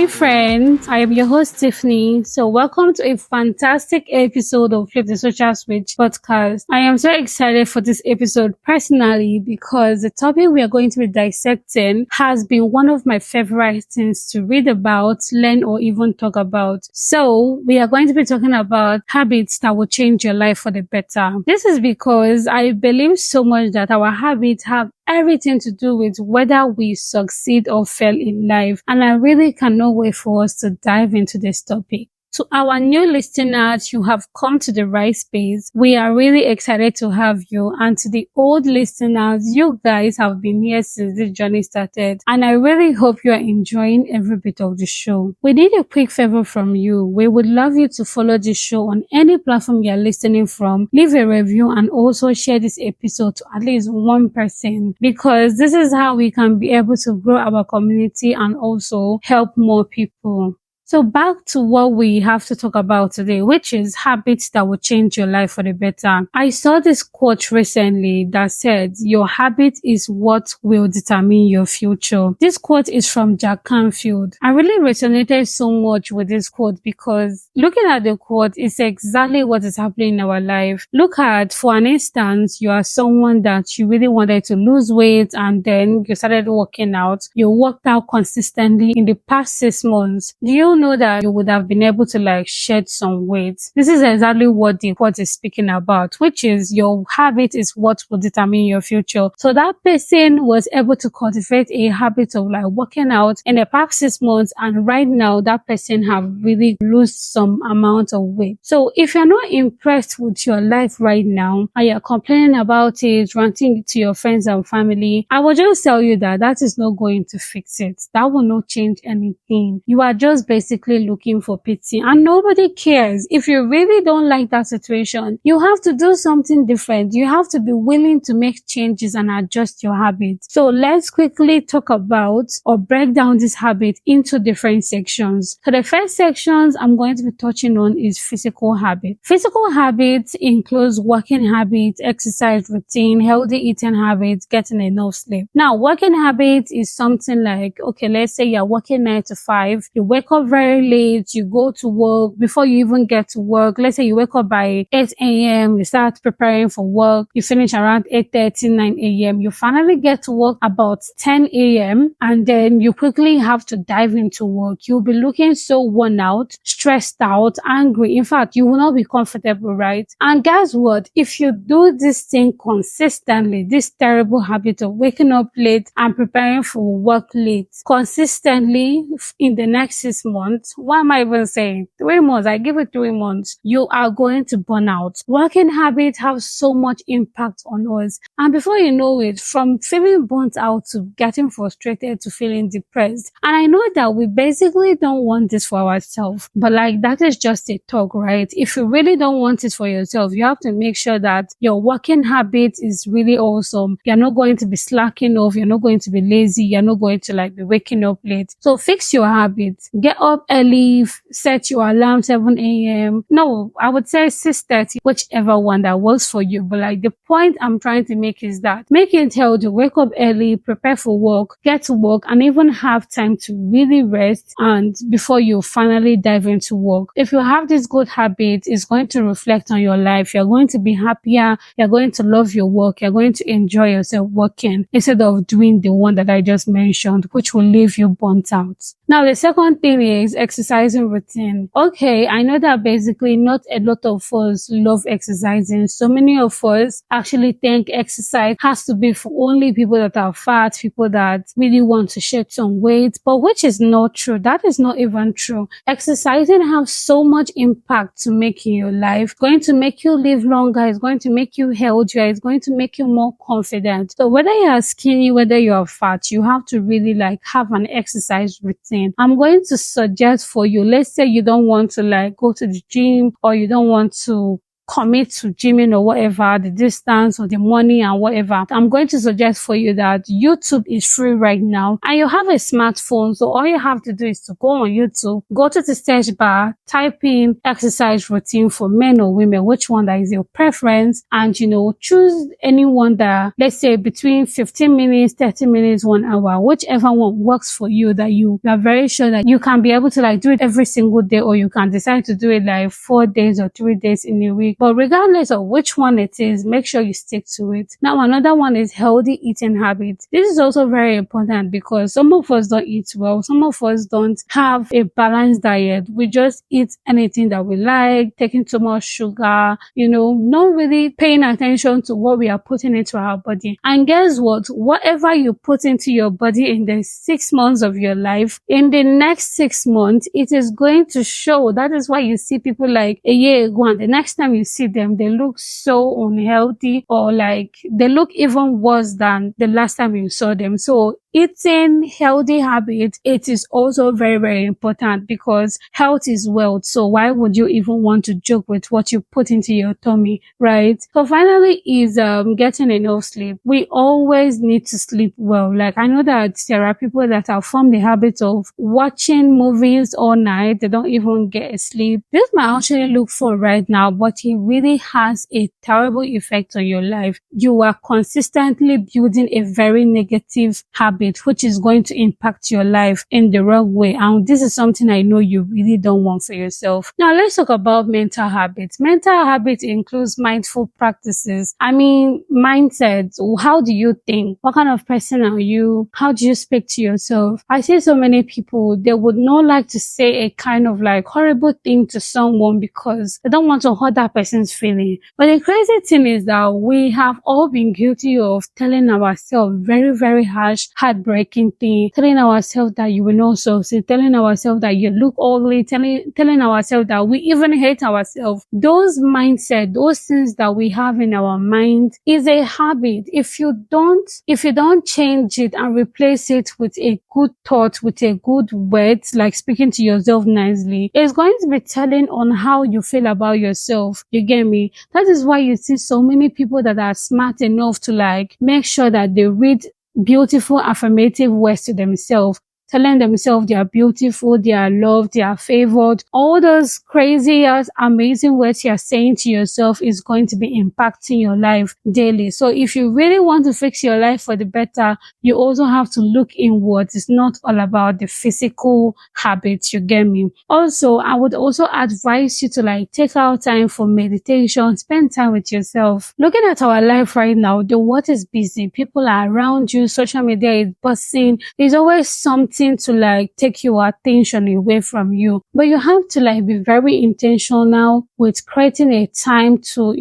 Hi friends, I am your host Tiffany. So welcome to a fantastic episode of Flip the Social Switch podcast. I am so excited for this episode personally because the topic we are going to be dissecting has been one of my favorite things to read about, learn, or even talk about. So we are going to be talking about habits that will change your life for the better. This is because I believe so much that our habits have everything to do with whether we succeed or fail in life. And I really cannot wait for us to dive into this topic. To our new listeners, you have come to the right space. We are really excited to have you. And to the old listeners, you guys have been here since this journey started. And I really hope you are enjoying every bit of the show. We need a quick favor from you. We would love you to follow this show on any platform you are listening from. Leave a review and also share this episode to at least one person, because this is how we can be able to grow our community and also help more people. So back to what we have to talk about today, which is habits that will change your life for the better. I saw this quote recently that said, your habit is what will determine your future. This quote is from Jack Canfield. I really resonated so much with this quote because looking at the quote is exactly what is happening in our life. Look at, for an instance, you are someone that you really wanted to lose weight and then you started working out. You worked out consistently in the past 6 months. Do you know that you would have been able to shed some weight? This is exactly what the quote is speaking about, which is your habit is what will determine your future. So that person was able to cultivate a habit of working out in the past 6 months, and right now that person have really lost some amount of weight. So if you're not impressed with your life right now and you're complaining about it, ranting to your friends and family, I will just tell you that that is not going to fix it. That will not change anything. You are just basically looking for pity, and nobody cares. If you really don't like that situation, you have to do something different. You have to be willing to make changes and adjust your habits. So let's quickly talk about or break down this habit into different sections. So the first sections I'm going to be touching on is physical habits. Physical habits includes working habits, exercise routine, healthy eating habits, getting enough sleep. Now, working habits is something like, okay, let's say you're working 9 to 5, you wake up very late, you go to work. Before you even get to work, let's say you wake up by 8 a.m., you start preparing for work, you finish around 8:30, 9 a.m., you finally get to work about 10 a.m., and then you quickly have to dive into work. You'll be looking so worn out, stressed out, angry. In fact, you will not be comfortable, right? And guess what? If you do this thing consistently, this terrible habit of waking up late and preparing for work late consistently in the next 6 months, what am I even saying? 3 months, I give it 3 months, you are going to burn out. Working habits have so much impact on us. And before you know it, from feeling burnt out to getting frustrated to feeling depressed. And I know that we basically don't want this for ourselves, but that is just a talk, right? If you really don't want it for yourself, you have to make sure that your working habit is really awesome. You're not going to be slacking off. You're not going to be lazy. You're not going to be waking up late. So fix your habits. Get up early, set your alarm 7 a.m. No, I would say 6:30, whichever one that works for you. But the point I'm trying to make is that make it healthy, wake up early, prepare for work, get to work, and even have time to really rest and before you finally dive into work. If you have this good habit, it's going to reflect on your life. You're going to be happier. You're going to love your work. You're going to enjoy yourself working instead of doing the one that I just mentioned, which will leave you burnt out. Now, the second thing is exercising routine. Okay, I know that basically not a lot of us love exercising. So many of us actually think exercise has to be for only people that are fat, people that really want to shed some weight, but which is not true. That is not even true. Exercising has so much impact to make in your life. It's going to make you live longer. It's going to make you healthier. It's going to make you more confident. So whether you are skinny, whether you are fat, you have to really have an exercise routine. I'm going to suggest for you, let's say you don't want to go to the gym, or you don't want to commit to gymming or whatever, the distance or the money and whatever, I'm going to suggest for you that YouTube is free right now and you have a smartphone. So all you have to do is to go on YouTube, go to the search bar, type in exercise routine for men or women, which one that is your preference, and choose anyone that, let's say, between 15 minutes, 30 minutes, 1 hour, whichever one works for you, that you are very sure that you can be able to do it every single day, or you can decide to do it 4 days or 3 days in a week. But regardless of which one it is, make sure you stick to it. Now, another one is healthy eating habits. This is also very important because some of us don't eat well. Some of us don't have a balanced diet. We just eat anything that we like, taking too much sugar, not really paying attention to what we are putting into our body. And guess what? Whatever you put into your body in the 6 months of your life, in the next 6 months, it is going to show. That is why you see people a year ago, and the next time you see them, they look so unhealthy, or they look even worse than the last time you saw them. So eating healthy habits, it is also very, very important because health is wealth. So why would you even want to joke with what you put into your tummy, right? So finally is getting enough sleep. We always need to sleep well. I know that there are people that have formed the habit of watching movies all night. They don't even get sleep. This might actually look fun right now, but it really has a terrible effect on your life. You are consistently building a very negative habit, which is going to impact your life in the wrong way. And this is something I know you really don't want for yourself. Now, let's talk about mental habits. Mental habits includes mindful practices. Mindset. How do you think? What kind of person are you? How do you speak to yourself? I see so many people, they would not like to say a kind of horrible thing to someone because they don't want to hurt that person's feeling. But the crazy thing is that we have all been guilty of telling ourselves very, very harsh, heartbreaking thing, telling ourselves that you will not succeed, telling ourselves that you look ugly, telling ourselves that we even hate ourselves. Those mindset, those things that we have in our mind is a habit. If you don't change it and replace it with a good thought, with a good word, speaking to yourself nicely, it's going to be telling on how you feel about yourself. You get me? That is why you see so many people that are smart enough to make sure that they read beautiful affirmative words to themselves, telling themselves they are beautiful, they are loved, they are favored. All those crazy, amazing words you are saying to yourself is going to be impacting your life daily. So if you really want to fix your life for the better, you also have to look inwards. It's not all about the physical habits, you get me? Also, I would also advise you to take out time for meditation, spend time with yourself. Looking at our life right now, the world is busy. People are around you. Social media is buzzing. There's always something to take your attention away from you, but you have to be very intentional with creating a time to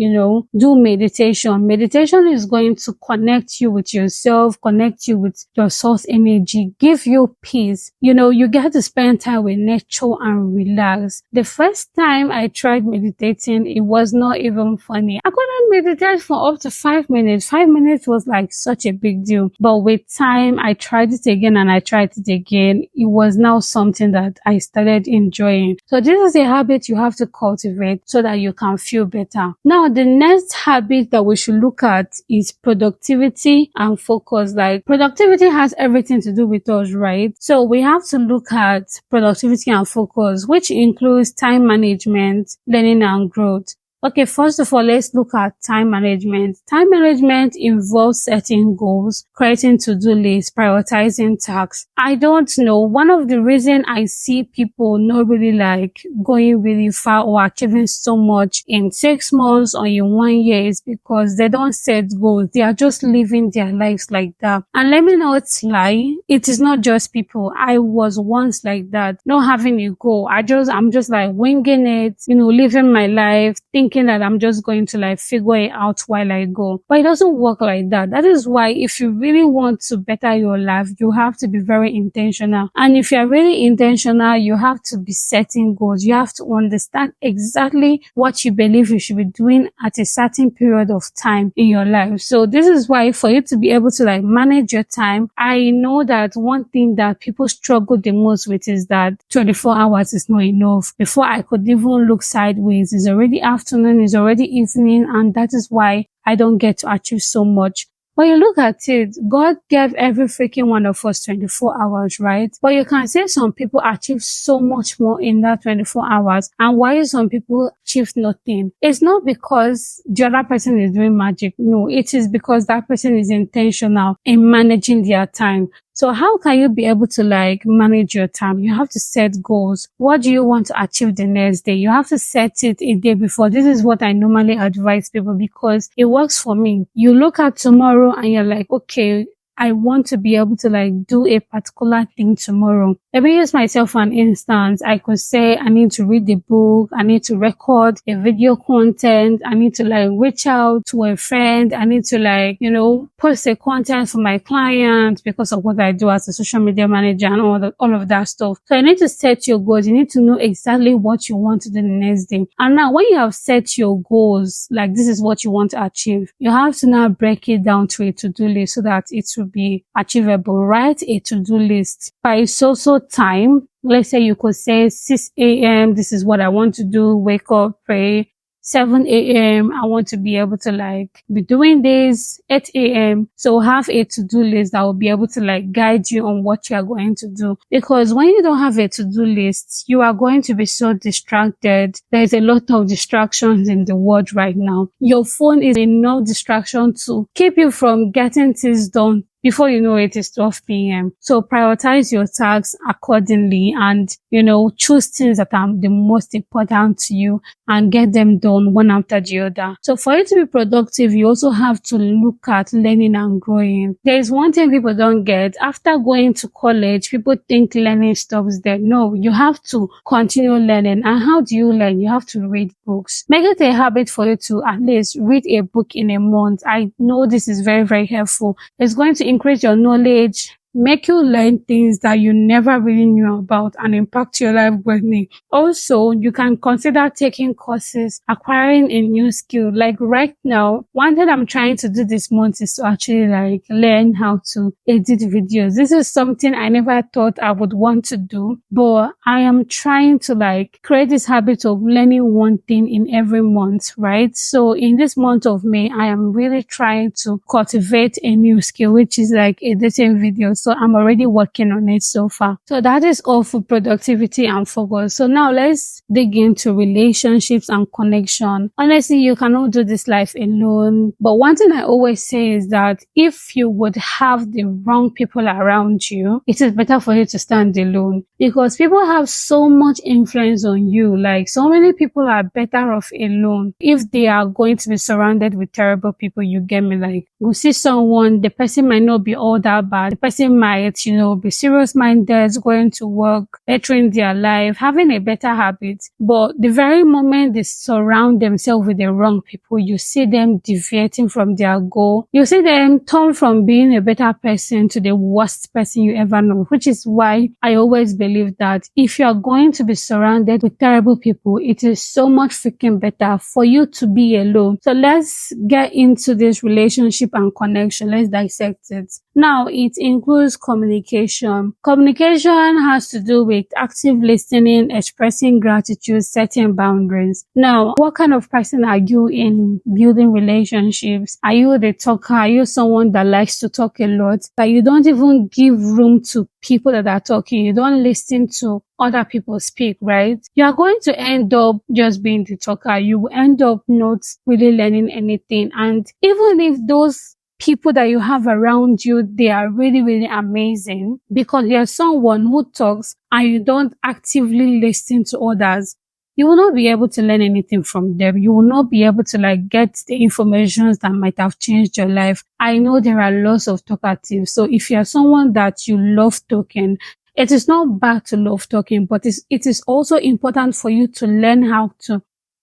do meditation. Meditation is going to connect you with yourself, connect you with your source energy, give you peace. You get to spend time with nature and relax. The first time I tried meditating, it was not even funny. I couldn't meditate for up to 5 minutes. 5 minutes was such a big deal, but with time I tried it again and I tried it again. It was now something that I started enjoying. So this is a habit you have to cultivate so that you can feel better. Now, the next habit that we should look at is productivity and focus. Productivity has everything to do with us, right? So we have to look at productivity and focus, which includes time management, learning and growth. Okay, first of all, let's look at time management. Time management involves setting goals, creating to-do lists, prioritizing tasks. I don't know. One of the reasons I see people not really going really far or achieving so much in 6 months or in 1 year is because they don't set goals. They are just living their lives like that. And let me not lie, it is not just people. I was once like that, not having a goal. I'm just winging it, living my life, thinking that I'm just going to figure it out while I go. But it doesn't work like that. That is why if you really want to better your life, you have to be very intentional. And if you're really intentional, you have to be setting goals. You have to understand exactly what you believe you should be doing at a certain period of time in your life. So this is why for you to be able to manage your time, I know that one thing that people struggle the most with is that 24 hours is not enough. Before I could even look sideways, it's already afternoon afternoon, it's already evening, and that is why I don't get to achieve so much. But you look at it, God gave every freaking one of us 24 hours, right? But you can say some people achieve so much more in that 24 hours. And why some people achieve nothing? It's not because the other person is doing magic. No, it is because that person is intentional in managing their time. So how can you be able to manage your time? You have to set goals. What do you want to achieve the next day? You have to set it a day before. This is what I normally advise people because it works for me. You look at tomorrow and you're like, okay, I want to be able to do a particular thing tomorrow. Let me use myself for an instance. I could say I need to read the book. I need to record a video content. I need to reach out to a friend. I need to post a content for my client because of what I do as a social media manager and all of that stuff. So you need to set your goals. You need to know exactly what you want to do the next day. And now when you have set your goals, this is what you want to achieve, you have to now break it down to a to-do list so that it will be achievable. Write a to-do list by so time. Let's say you could say 6 a.m. This is what I want to do. Wake up, pray. 7 a.m. I want to be able to be doing this. 8 a.m. So have a to-do list that will be able to guide you on what you are going to do. Because when you don't have a to-do list, you are going to be so distracted. There's a lot of distractions in the world right now. Your phone is enough distraction to keep you from getting things done. Before you know it, it's 12 p.m. So prioritize your tasks accordingly and, choose things that are the most important to you and get them done one after the other. So for you to be productive, you also have to look at learning and growing. There is one thing people don't get. After going to college, people think learning stops there. No, you have to continue learning. And how do you learn? You have to read books. Make it a habit for you to at least read a book in a month. I know this is very, very helpful. It's going to increase your knowledge, make you learn things that you never really knew about and impact your life greatly. Also, you can consider taking courses, acquiring a new skill. Right now, one thing I'm trying to do this month is to actually learn how to edit videos. This is something I never thought I would want to do, but I am trying to create this habit of learning one thing in every month, right? So in this month of May, I am really trying to cultivate a new skill, which is editing videos. So I'm already working on it so far. So that is all for productivity and focus. So now let's dig into relationships and connection. Honestly, you cannot do this life alone. But one thing I always say is that if you would have the wrong people around you, it is better for you to stand alone because people have so much influence on you. So many people are better off alone if they are going to be surrounded with terrible people. You get me? You see someone, the person might not be all that bad. The person might, be serious-minded, going to work, bettering their life, having a better habit. But the very moment they surround themselves with the wrong people, you see them deviating from their goal. You see them turn from being a better person to the worst person you ever know, which is why I always believe that if you are going to be surrounded with terrible people, it is so much freaking better for you to be alone. So let's get into this relationship and connection. Let's dissect it. Now, it includes communication. Communication has to do with active listening, expressing gratitude, setting boundaries. Now, what kind of person are you in building relationships? Are you the talker? Are you someone that likes to talk a lot? That you don't even give room to people that are talking. You don't listen to other people speak, right? You are going to end up just being the talker. You will end up not really learning anything. And even if those people that you have around you, they are really, really amazing because you're someone who talks and you don't actively listen to others, you will not be able to learn anything from them. You will not be able to get the information that might have changed your life. I know there are lots of talkatives. So if you're someone that you love talking, it is not bad to love talking, but it is also important for you to learn how to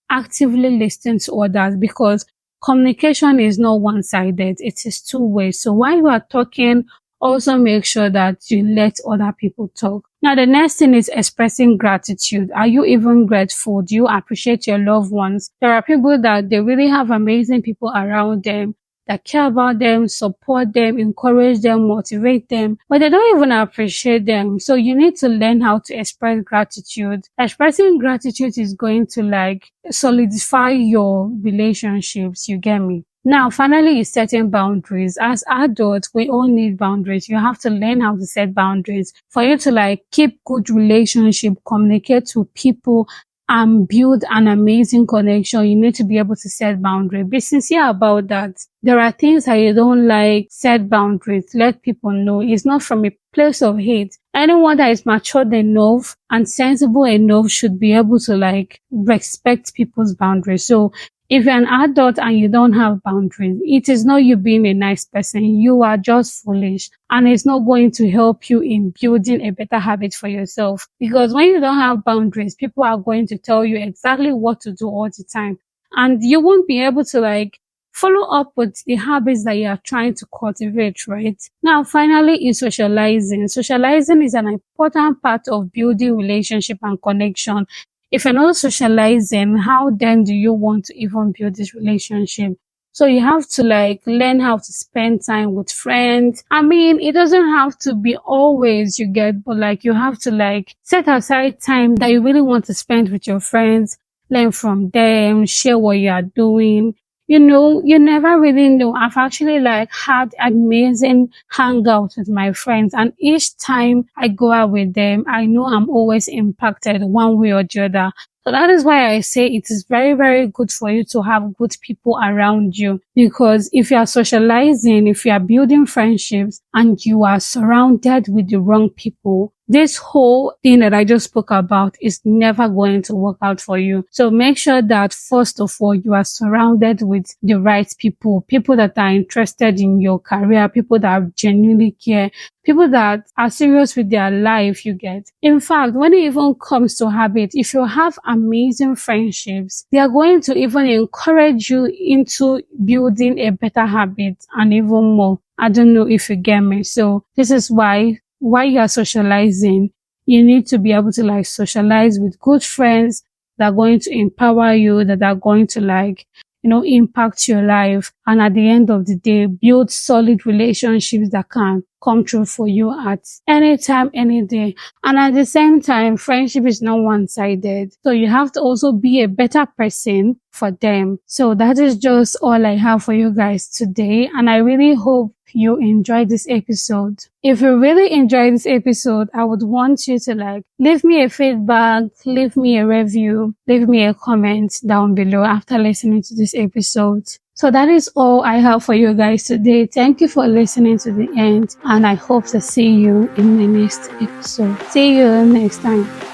actively listen to others because communication is not one-sided. It is two-way. So while you are talking, also make sure that you let other people talk. Now, the next thing is expressing gratitude. Are you even grateful? Do you appreciate your loved ones? There are people that they really have amazing people around them that care about them, support them, encourage them, motivate them, but they don't even appreciate them. So you need to learn how to express gratitude. Expressing gratitude is going to like solidify your relationships, you get me? Now, finally, is setting boundaries. As adults, we all need boundaries. You have to learn how to set boundaries for you to like keep good relationship, communicate to people, and build an amazing connection. You need to be able to set boundaries. Be sincere about that. There are things that you don't like, set boundaries. Let people know. It's not from a place of hate. Anyone that is matured enough and sensible enough should be able to like respect people's boundaries. So if you're an adult and you don't have boundaries, it is not you being a nice person. You are just foolish, and it's not going to help you in building a better habit for yourself. Because when you don't have boundaries, people are going to tell you exactly what to do all the time, and you won't be able to like follow up with the habits that you are trying to cultivate, right? Now, finally, is socializing. Socializing is an important part of building relationship and connection. If you're not socializing, how then do you want to even build this relationship? So you have to like learn how to spend time with friends. I mean, it doesn't have to be always you get, but like you have to like set aside time that you really want to spend with your friends, learn from them, share what you are doing. You know, you never really know. I've actually like had amazing hangouts with my friends, and each time I go out with them, I know I'm always impacted one way or the other. So that is why I say it is very, very good for you to have good people around you. Because if you are socializing, if you are building friendships and you are surrounded with the wrong people, this whole thing that I just spoke about is never going to work out for you. So make sure that first of all, you are surrounded with the right people, people that are interested in your career, people that genuinely care, people that are serious with their life, you get. In fact, when it even comes to habit, if you have amazing friendships, they are going to even encourage you into building a better habit and even more. I don't know if you get me. So this is why while you are socializing, you need to be able to like socialize with good friends that are going to empower you, that are going to like, impact your life. And at the end of the day, build solid relationships that can come true for you at any time, any day. And at the same time, friendship is not one-sided. So you have to also be a better person for them. So that is just all I have for you guys today. And I really hope you enjoyed this episode. If you really enjoyed this episode, I would want you to like leave me a feedback, leave me a review, leave me a comment down below after listening to this episode. So that is all I have for you guys today. Thank you for listening to the end, and I hope to see you in the next episode. See you next time.